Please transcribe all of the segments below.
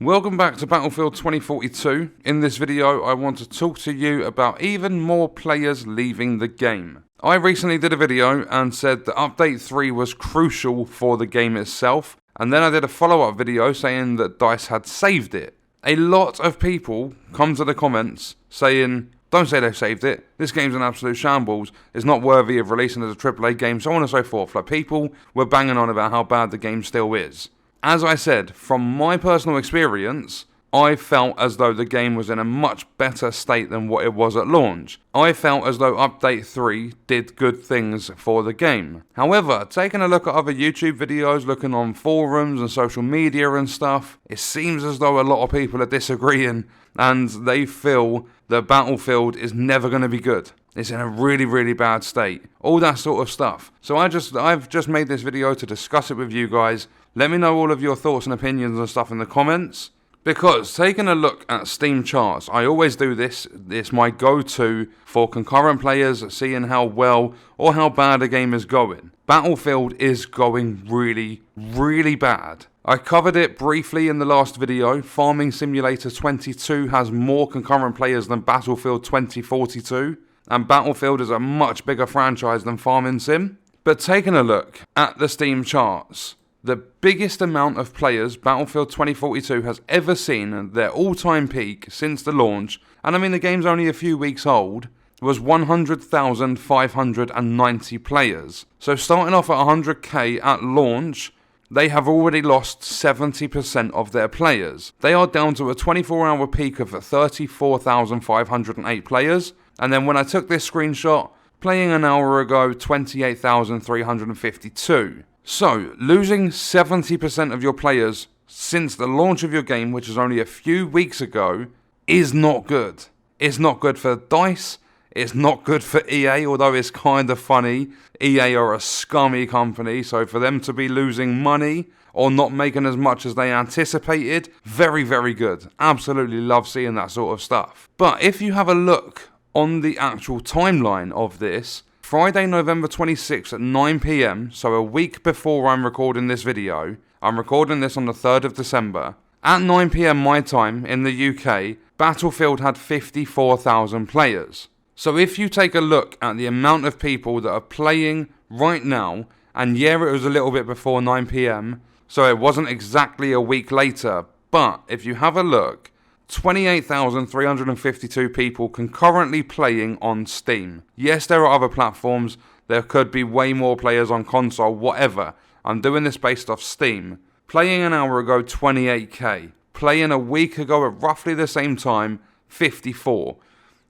Welcome back to Battlefield 2042. In this video, I want to talk to you about even more players leaving the game. I recently did a video and said that Update 3 was crucial for the game itself, and then I did a follow-up video saying that DICE had saved it. A lot of people come to the comments saying, don't say they've saved it, this game's an absolute shambles, it's not worthy of releasing as a AAA game, so on and so forth. Like, people were banging on about how bad the game still is. As I said, from my personal experience, I felt as though the game was in a much better state than what it was at launch. I felt as though Update 3 did good things for the game. However, taking a look at other YouTube videos, looking on forums and social media and stuff, it seems as though a lot of people are disagreeing and they feel that Battlefield is never going to be good. It's in a really, really bad state. All that sort of stuff. So I've just made this video to discuss it with you guys. Let me know all of your thoughts and opinions and stuff in the comments. Because taking a look at Steam charts, I always do this. It's my go-to for concurrent players, seeing how well or how bad a game is going. Battlefield is going really, really bad. I covered it briefly in the last video. Farming Simulator 22 has more concurrent players than Battlefield 2042. And Battlefield is a much bigger franchise than Farming Sim. But taking a look at the Steam charts, the biggest amount of players Battlefield 2042 has ever seen, their all-time peak since the launch, and I mean the game's only a few weeks old, was 100,590 players. So starting off at 100k at launch, they have already lost 70% of their players. They are down to a 24-hour peak of 34,508 players, and then when I took this screenshot, playing an hour ago, 28,352. So, losing 70% of your players since the launch of your game, which is only a few weeks ago, is not good. It's not good for DICE, it's not good for EA, although it's kind of funny. EA are a scummy company, so for them to be losing money or not making as much as they anticipated, very, very good. Absolutely love seeing that sort of stuff. But if you have a look on the actual timeline of this, Friday, November 26th at 9 PM, so a week before I'm recording this video, I'm recording this on the 3rd of December, at 9 PM my time in the UK, Battlefield had 54,000 players. So if you take a look at the amount of people that are playing right now, and yeah, it was a little bit before 9 PM, so it wasn't exactly a week later, but if you have a look, 28,352 people concurrently playing on Steam. Yes, there are other platforms, there could be way more players on console, whatever. I'm doing this based off Steam. Playing an hour ago, 28k. Playing a week ago at roughly the same time, 54.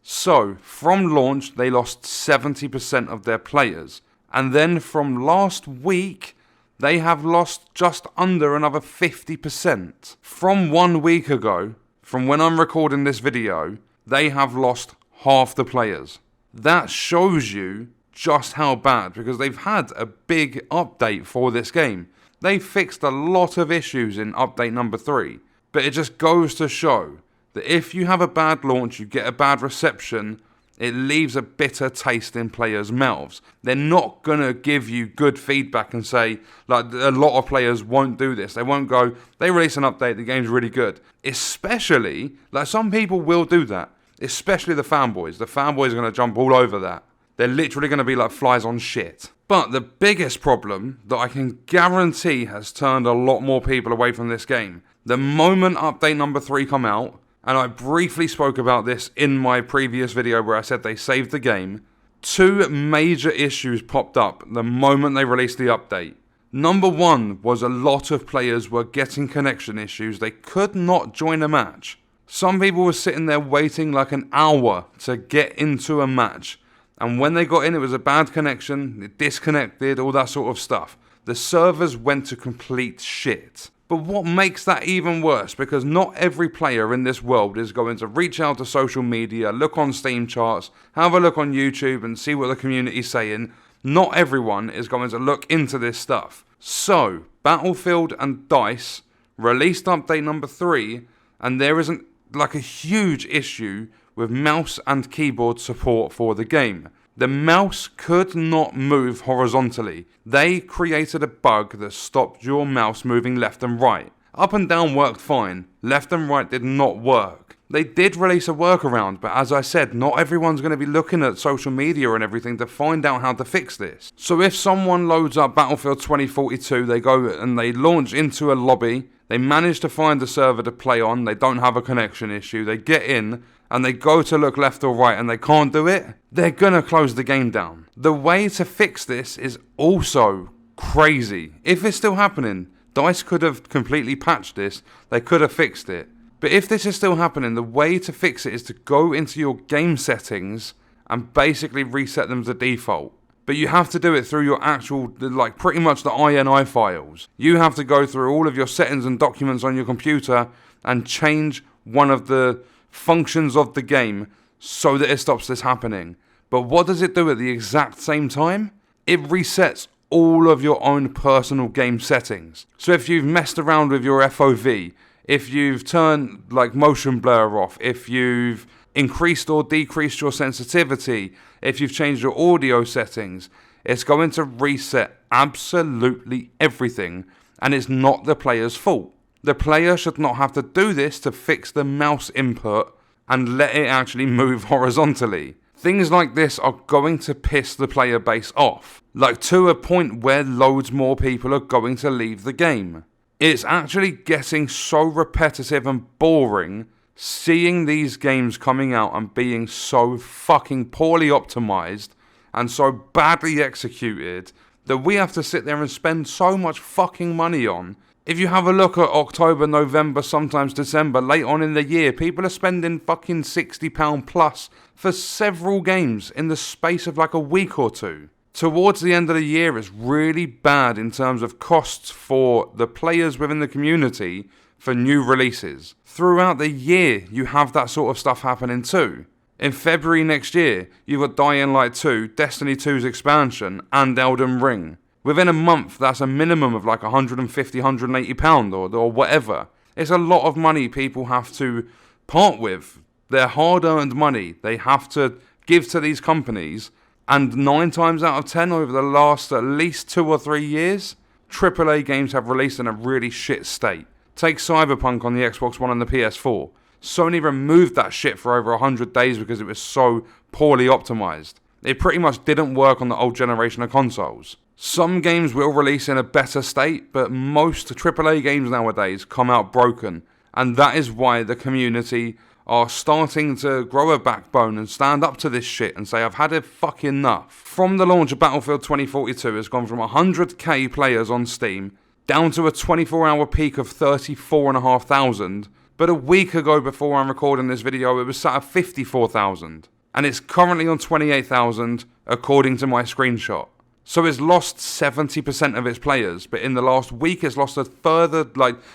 So, from launch, they lost 70% of their players. And then from last week, they have lost just under another 50%. From 1 week ago, from when I'm recording this video, they have lost half the players. That shows you just how bad, because they've had a big update for this game. They fixed a lot of issues in update number 3, but it just goes to show that if you have a bad launch, you get a bad reception, it leaves a bitter taste in players' mouths. They're not going to give you good feedback and say, like a lot of players won't do this. They won't go, they release an update, the game's really good. Especially, like some people will do that. Especially the fanboys. The fanboys are going to jump all over that. They're literally going to be like flies on shit. But the biggest problem that I can guarantee has turned a lot more people away from this game. The moment update number 3 come out, and I briefly spoke about this in my previous video where I said they saved the game, 2 major issues popped up the moment they released the update. Number 1 was a lot of players were getting connection issues. They could not join a match. Some people were sitting there waiting like an hour to get into a match. And when they got in, it was a bad connection, it disconnected, all that sort of stuff. The servers went to complete shit. But what makes that even worse, because not every player in this world is going to reach out to social media, look on Steam charts, have a look on YouTube and see what the community's saying. Not everyone is going to look into this stuff. So, Battlefield and DICE released update number 3, and there isn't like a huge issue with mouse and keyboard support for the game. The mouse could not move horizontally. They created a bug that stopped your mouse moving left and right. Up and down worked fine, left and right did not work. They did release a workaround, but as I said, not everyone's going to be looking at social media and everything to find out how to fix this. So if someone loads up Battlefield 2042, they go and they launch into a lobby, they manage to find a server to play on, they don't have a connection issue, they get in, and they go to look left or right and they can't do it, they're gonna close the game down. The way to fix this is also crazy. If it's still happening, DICE could have completely patched this, they could have fixed it. But if this is still happening, the way to fix it is to go into your game settings and basically reset them to default. But you have to do it through your actual, like pretty much the INI files. You have to go through all of your settings and documents on your computer and change one of the functions of the game so that it stops this happening. But what does it do at the exact same time? It resets all of your own personal game settings. So if you've messed around with your FOV, if you've turned like motion blur off, if you've increased or decreased your sensitivity, if you've changed your audio settings, it's going to reset absolutely everything, and it's not the player's fault. The player should not have to do this to fix the mouse input and let it actually move horizontally. Things like this are going to piss the player base off, like to a point where loads more people are going to leave the game. It's actually getting so repetitive and boring seeing these games coming out and being so fucking poorly optimized and so badly executed that we have to sit there and spend so much fucking money on. If you have a look at October, November, sometimes December, late on in the year, people are spending fucking £60 plus for several games in the space of like a week or two. Towards the end of the year, it's really bad in terms of costs for the players within the community for new releases. Throughout the year, you have that sort of stuff happening too. In February next year, you've got Dying Light 2, Destiny 2's expansion, and Elden Ring. Within a month, that's a minimum of like £150, £180 or whatever. It's a lot of money people have to part with. Their hard-earned money they have to give to these companies. And 9 times out of 10 over the last at least 2 or 3 years, AAA games have released in a really shit state. Take Cyberpunk on the Xbox One and the PS4. Sony removed that shit for over 100 days because it was so poorly optimized. It pretty much didn't work on the old generation of consoles. Some games will release in a better state, but most AAA games nowadays come out broken. And that is why the community are starting to grow a backbone and stand up to this shit and say, I've had it fucking enough. From the launch of Battlefield 2042, it's gone from 100k players on Steam down to a 24-hour peak of 34,500. But a week ago, before I'm recording this video, it was sat at 54,000. And it's currently on 28,000, according to my screenshot. So it's lost 70% of its players, but in the last week it's lost a further,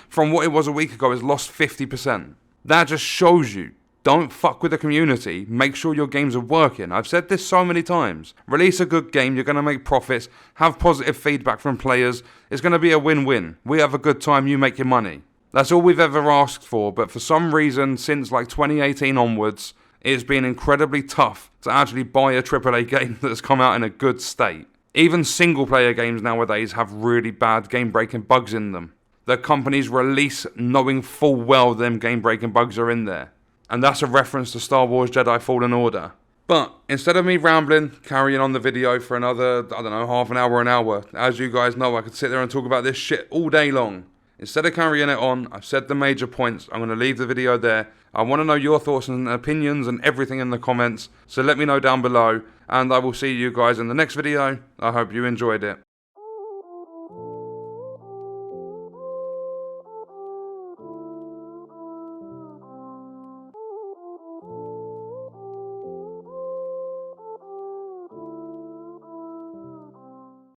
from what it was a week ago, it's lost 50%. That just shows you, don't fuck with the community, make sure your games are working. I've said this so many times. Release a good game, you're going to make profits, have positive feedback from players, it's going to be a win-win. We have a good time, you make your money. That's all we've ever asked for, but for some reason, since 2018 onwards, it's been incredibly tough to actually buy a AAA game that's come out in a good state. Even single-player games nowadays have really bad game-breaking bugs in them. The companies release knowing full well them game-breaking bugs are in there. And that's a reference to Star Wars Jedi Fallen Order. But instead of me rambling, carrying on the video for another, half an hour, as you guys know, I could sit there and talk about this shit all day long. Instead of carrying it on, I've said the major points. I'm going to leave the video there. I want to know your thoughts and opinions and everything in the comments. So let me know down below. And I will see you guys in the next video. I hope you enjoyed it.